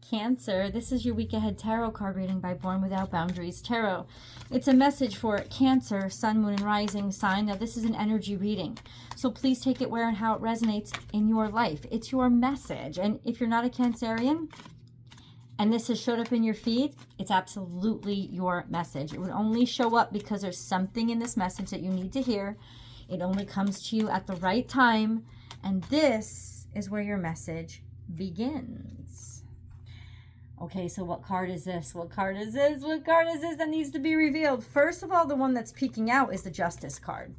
Cancer, this is your week ahead tarot card reading by Born Without Boundaries Tarot. It's a message for Cancer, Sun, Moon, and Rising sign. Now, this is an energy reading, so please take it where and how it resonates in your life. It's your message, and if you're not a Cancerian and this has showed up in your feed, it's absolutely your message. It would only show up because there's something in this message that you need to hear. It only comes to you at the right time, and this is where your message begins. Okay, so what card is this? What card is this? What card is this that needs to be revealed? First of all, the one that's peeking out is the Justice card.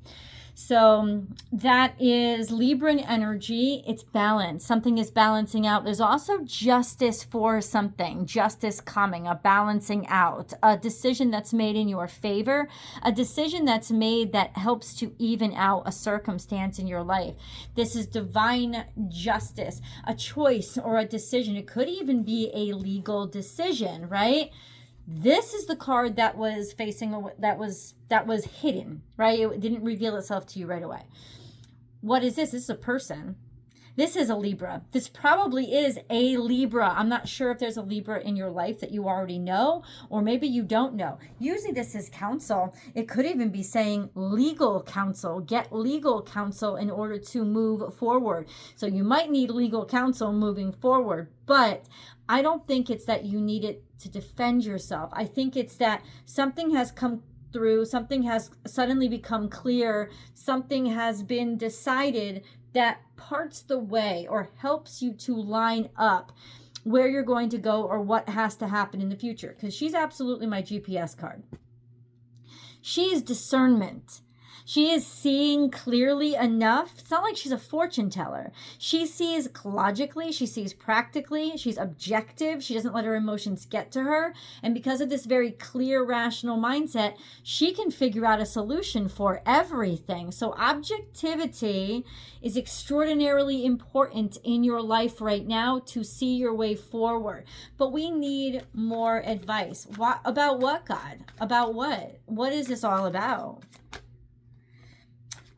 So that is Libran energy. It's balance. Something is balancing out. There's also justice for something. Justice coming, a balancing out, a decision that's made in your favor, a decision that's made that helps to even out a circumstance in your life. This is divine justice, a choice or a decision. It could even be a legal decision, right? This is the card that was facing, that was hidden, right? It didn't reveal itself to you right away. What is this? This is a person. This is a Libra. This probably is a Libra. I'm not sure if there's a Libra in your life that you already know, or maybe you don't know. Usually this is counsel. It could even be saying legal counsel. Get legal counsel in order to move forward. So you might need legal counsel moving forward, but I don't think it's that you need it to defend yourself. I think it's that something has come through, something has suddenly become clear, something has been decided that parts the way or helps you to line up where you're going to go or what has to happen in the future. Because she's absolutely my GPS card. She's discernment. She is seeing clearly enough. It's not like she's a fortune teller. She sees logically. She sees practically. She's objective. She doesn't let her emotions get to her. And because of this very clear, rational mindset, she can figure out a solution for everything. So objectivity is extraordinarily important in your life right now to see your way forward. But we need more advice. About what, God? About what? What is this all about?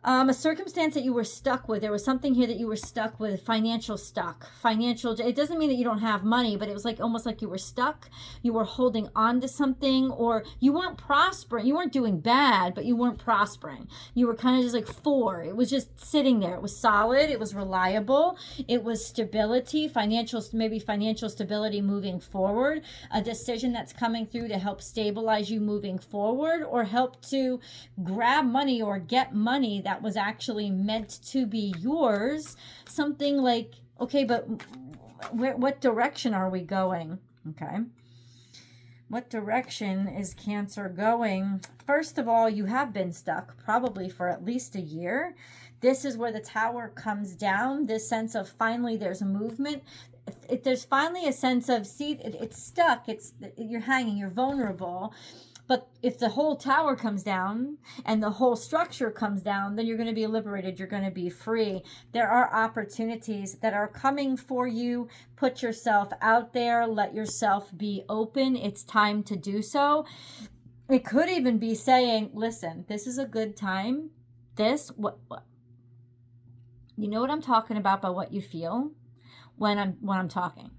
A circumstance that you were stuck with. There was something here that you were stuck with, financial stuck. It doesn't mean that you don't have money, but it was like almost like you were stuck. You were holding on to something, or you weren't prospering. You weren't doing bad, but you weren't prospering. You were kind of just like it was just sitting there. It was solid. It was reliable. It was stability, maybe financial stability moving forward. A decision that's coming through to help stabilize you moving forward, or help to grab money or get money that was actually meant to be yours. Something like, okay, but what direction are we going? Okay. What direction is Cancer going? First of all, you have been stuck probably for at least a year. This is where the Tower comes down. This sense of finally there's a movement. If there's finally a sense of, see, it's stuck. You're hanging, you're vulnerable. But if the whole tower comes down and the whole structure comes down, then you're going to be liberated. You're going to be free. There are opportunities that are coming for you. Put yourself out there. Let yourself be open. It's time to do so. It could even be saying, listen, this is a good time. What you know what I'm talking about by what you feel when I'm talking.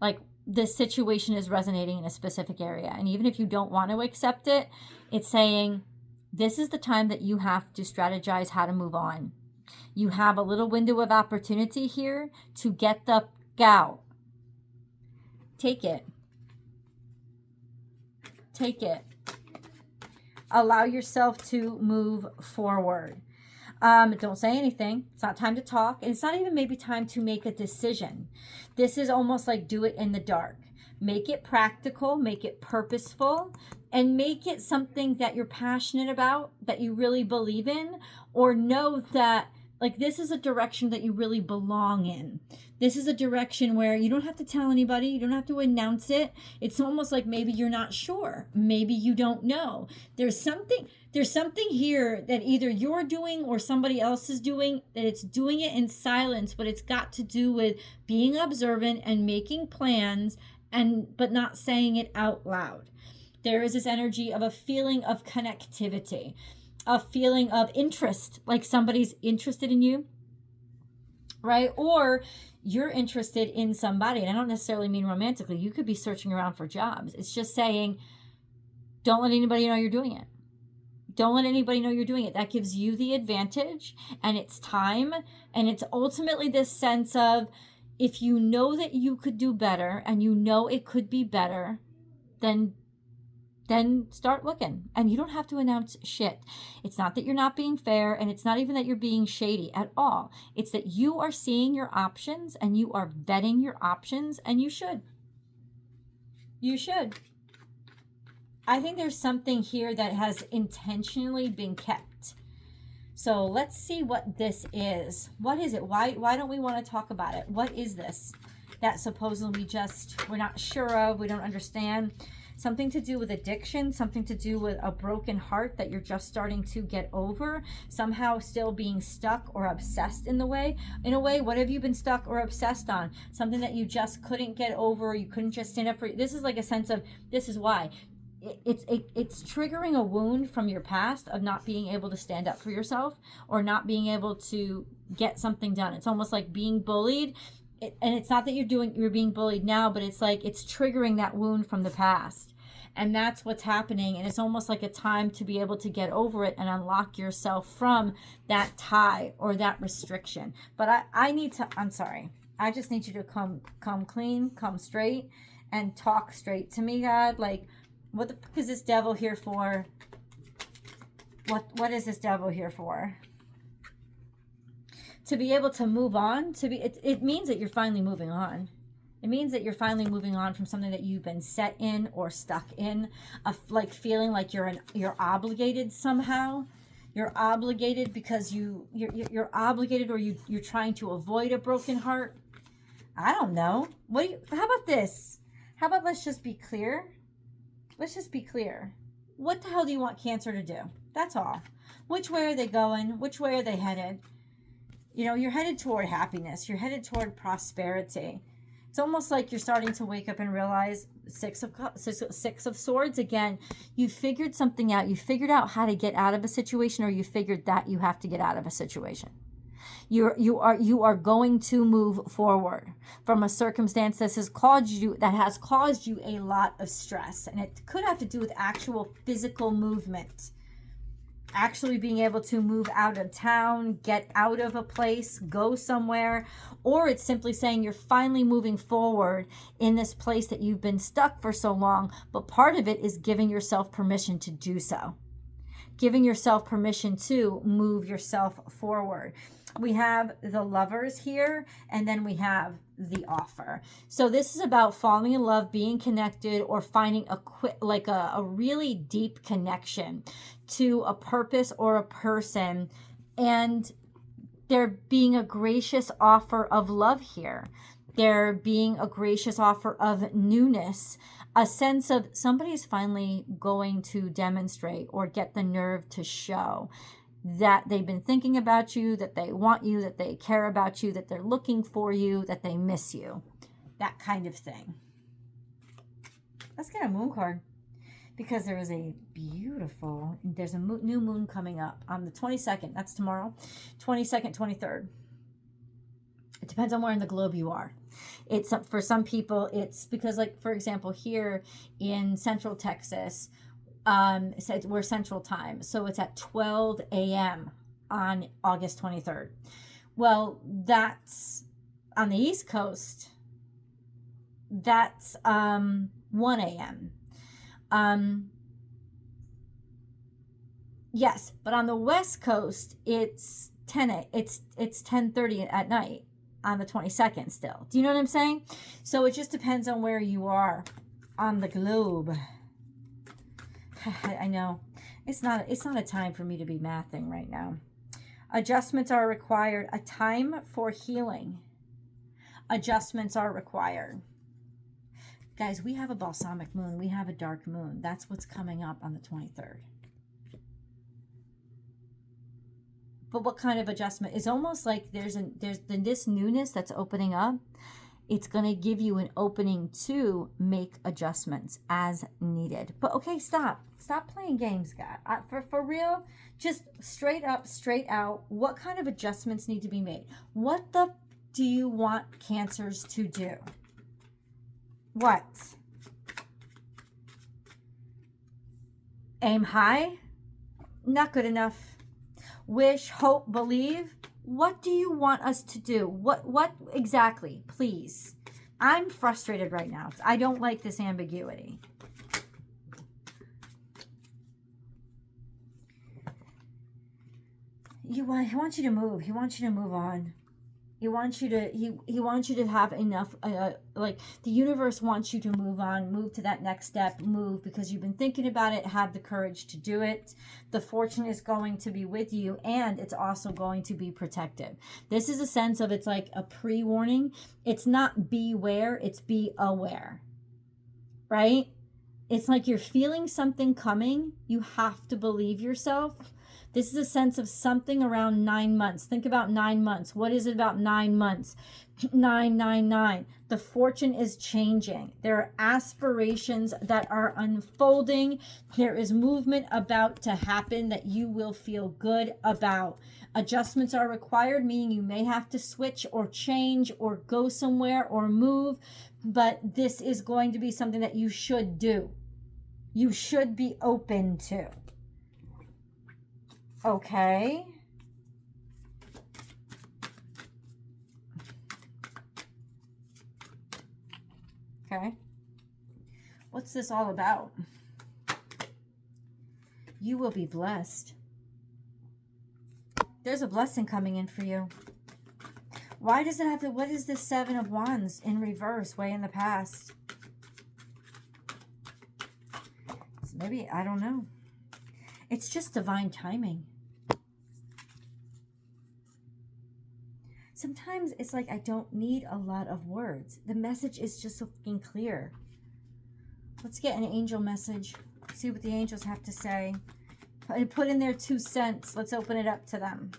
Like, this situation is resonating in a specific area. And even if you don't want to accept it, it's saying, this is the time that you have to strategize how to move on. You have a little window of opportunity here to get the out. Take it. Take it. Allow yourself to move forward. Don't say anything. It's not time to talk. And it's not even maybe time to make a decision. This is almost like do it in the dark. Make it practical, make it purposeful, and make it something that you're passionate about, that you really believe in, or know that like this is a direction that you really belong in. This is a direction where you don't have to tell anybody. You don't have to announce it. It's almost like maybe you're not sure. Maybe you don't know. There's something here that either you're doing or somebody else is doing, that it's doing it in silence, but it's got to do with being observant and making plans, but not saying it out loud. There is this energy of a feeling of connectivity, a feeling of interest, like somebody's interested in you, right? Or you're interested in somebody, and I don't necessarily mean romantically. You could be searching around for jobs. It's just saying, don't let anybody know you're doing it. Don't let anybody know you're doing it. That gives you the advantage, and it's time, and it's ultimately this sense of, if you know that you could do better and you know it could be better, then start looking. And you don't have to announce shit. It's not that you're not being fair, and it's not even that you're being shady at all. It's that you are seeing your options and you are vetting your options, and you should. You should. I think there's something here that has intentionally been kept. So let's see what this is. What is it? Why don't we want to talk about it? What is this that supposedly we're not sure of, we don't understand? Something to do with addiction, something to do with a broken heart that you're just starting to get over, somehow still being stuck or obsessed in a way. What have you been stuck or obsessed on? Something that you just couldn't get over, you couldn't just stand up for. This is like a sense of, this is why. It's triggering a wound from your past of not being able to stand up for yourself or not being able to get something done. It's almost like being bullied. And it's not that you're being bullied now, but it's like it's triggering that wound from the past. And that's what's happening. And it's almost like a time to be able to get over it and unlock yourself from that tie or that restriction. But I'm sorry. I just need you to come clean, come straight, and talk straight to me, God. Like, what the fuck is this devil here for? What is this devil here for? To be able to move on, it means that you're finally moving on. It means that you're finally moving on from something that you've been set in or stuck in, like feeling like you're obligated somehow. You're obligated because you're obligated, or you're trying to avoid a broken heart. I don't know. How about this? How about let's just be clear? Let's just be clear. What the hell do you want Cancer to do? That's all. Which way are they going? Which way are they headed? You're headed toward happiness. You're headed toward prosperity. It's almost like you're starting to wake up and realize Six of Swords again. You figured something out. You figured out how to get out of a situation, or you figured that you have to get out of a situation. You are going to move forward from a circumstance that has caused you a lot of stress, and it could have to do with actual physical movement. Actually being able to move out of town, get out of a place, go somewhere, or it's simply saying you're finally moving forward in this place that you've been stuck for so long, but part of it is giving yourself permission to do so. Giving yourself permission to move yourself forward. We have the Lovers here, and then we have the Offer. So this is about falling in love, being connected, or finding a really deep connection to a purpose or a person, and there being a gracious offer of love here. There being a gracious offer of newness, a sense of somebody's finally going to demonstrate or get the nerve to show that they've been thinking about you, that they want you, that they care about you, that they're looking for you, that they miss you. That kind of thing. Let's get a moon card, because there's a new moon coming up on the 22nd. That's tomorrow. 22nd, 23rd. It depends on where in the globe you are. It's for some people, it's because, like, for example, here in Central Texas, we're Central Time, so it's at 12 a.m. on August 23rd. Well, that's on the East Coast. That's 1 a.m. Yes, but on the West Coast, it's 10:30 at night on the 22nd still. Do you know what I'm saying? So it just depends on where you are on the globe. I know. It's not a time for me to be mathing right now. Adjustments are required. A time for healing. Adjustments are required. Guys, we have a balsamic moon. We have a dark moon. That's what's coming up on the 23rd. But what kind of adjustment? It's almost like there's this newness that's opening up. It's going to give you an opening to make adjustments as needed. But okay, stop playing games, God. For real, just straight up, straight out, what kind of adjustments need to be made? What the do you want Cancers to do? What? Aim high? Not good enough. Wish, hope, believe? What do you want us to do? What exactly, please? I'm frustrated right now. I don't like this ambiguity. He wants you to move. He wants you to move on. He wants you to he wants you to have enough like the universe wants you to move on, move to that next step, move because you've been thinking about it, have the courage to do it. The fortune is going to be with you, and it's also going to be protective. This is a sense of, it's like a pre-warning. It's not beware, it's be aware. Right? It's like you're feeling something coming. You have to believe yourself. This is a sense of something around 9 months. Think about 9 months. What is it about 9 months? 999. The fortune is changing. There are aspirations that are unfolding. There is movement about to happen that you will feel good about. Adjustments are required, meaning you may have to switch or change or go somewhere or move, but this is going to be something that you should do. You should be open to. Okay. Okay. What's this all about? You will be blessed. There's a blessing coming in for you. Why does it have to, what is this 7 of Wands in reverse way in the past? Maybe, I don't know. It's just divine timing. Sometimes it's like I don't need a lot of words. The message is just so fucking clear. Let's get an angel message. See what the angels have to say. Put in their 2 cents. Let's open it up to them.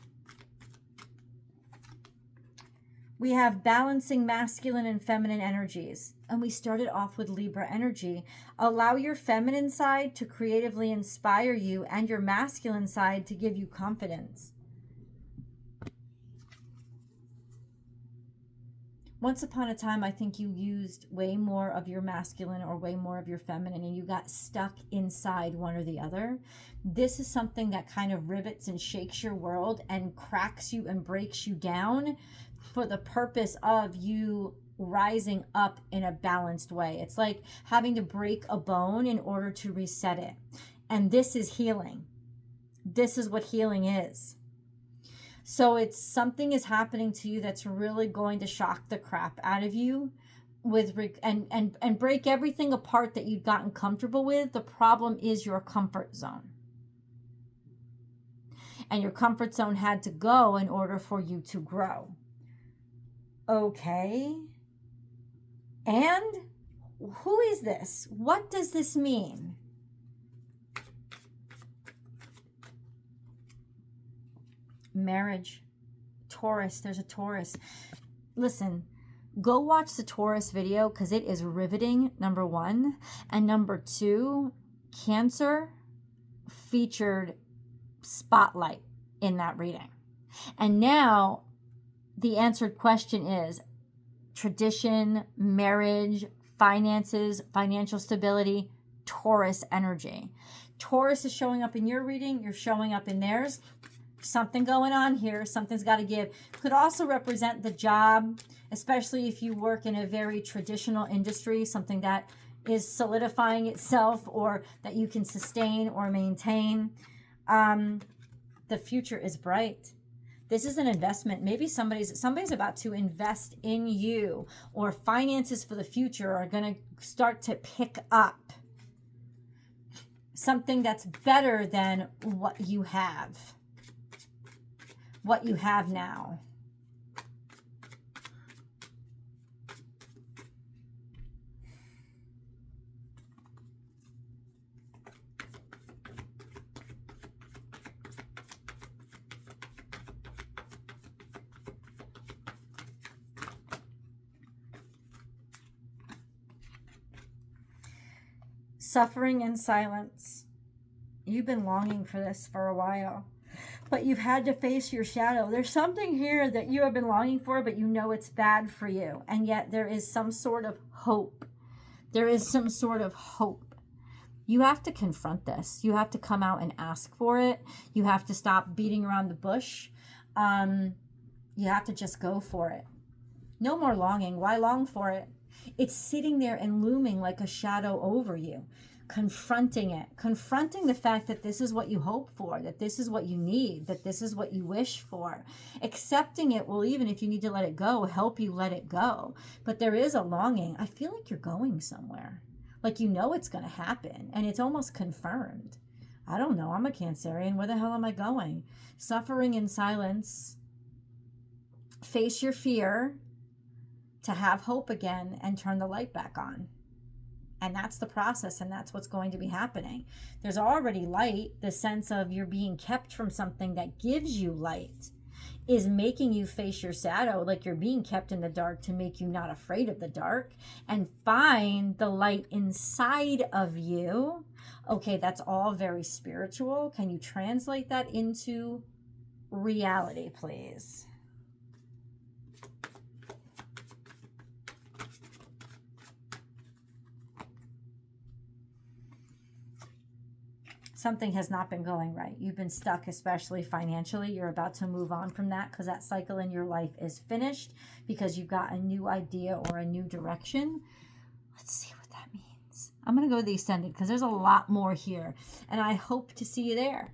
We have balancing masculine and feminine energies. And we started off with Libra energy. Allow your feminine side to creatively inspire you and your masculine side to give you confidence. Once upon a time, I think you used way more of your masculine or way more of your feminine, and you got stuck inside one or the other. This is something that kind of rivets and shakes your world and cracks you and breaks you down for the purpose of you rising up in a balanced way. It's like having to break a bone in order to reset it. And this is healing. This is what healing is. So it's something is happening to you that's really going to shock the crap out of you and break everything apart that you've gotten comfortable with. The problem is your comfort zone. And your comfort zone had to go in order for you to grow. Okay. And who is this? What does this mean? Marriage. Taurus. There's a Taurus. Listen, go watch the Taurus video because it is riveting, number 1. And number 2, Cancer featured spotlight in that reading. And now the answered question is tradition, marriage, finances, financial stability, Taurus energy. Taurus is showing up in your reading. You're showing up in theirs. Something going on here. Something's got to give. Could also represent the job, especially if you work in a very traditional industry, something that is solidifying itself or that you can sustain or maintain. The future is bright. This is an investment. Maybe somebody's about to invest in you, or finances for the future are going to start to pick up something that's better than what you have. What you have now. Suffering in silence. You've been longing for this for a while. but you've had to face your shadow. There's something here that you have been longing for, but you know it's bad for you. And yet there is some sort of hope. There is some sort of hope. You have to confront this. You have to come out and ask for it. You have to stop beating around the bush. You have to just go for it. No more longing. Why long for it? It's sitting there and looming like a shadow over you. Confronting it, confronting the fact that this is what you hope for, that this is what you need, that this is what you wish for. Accepting it will, even if you need to let it go, help you let it go. But there is a longing. I feel like you're going somewhere, like you know it's going to happen, and it's almost confirmed. I don't know, I'm a Cancerian. Where the hell am I going? Suffering in silence. Face your fear to have hope again and turn the light back on. And that's the process, and that's what's going to be happening. There's already light. The sense of you're being kept from something that gives you light is making you face your shadow, like you're being kept in the dark to make you not afraid of the dark and find the light inside of you. Okay, that's all very spiritual. Can you translate that into reality, please? Something has not been going right. You've been stuck, especially financially. You're about to move on from that because that cycle in your life is finished because you've got a new idea or a new direction. Let's see what that means. I'm going to go to the Ascended because there's a lot more here, and I hope to see you there.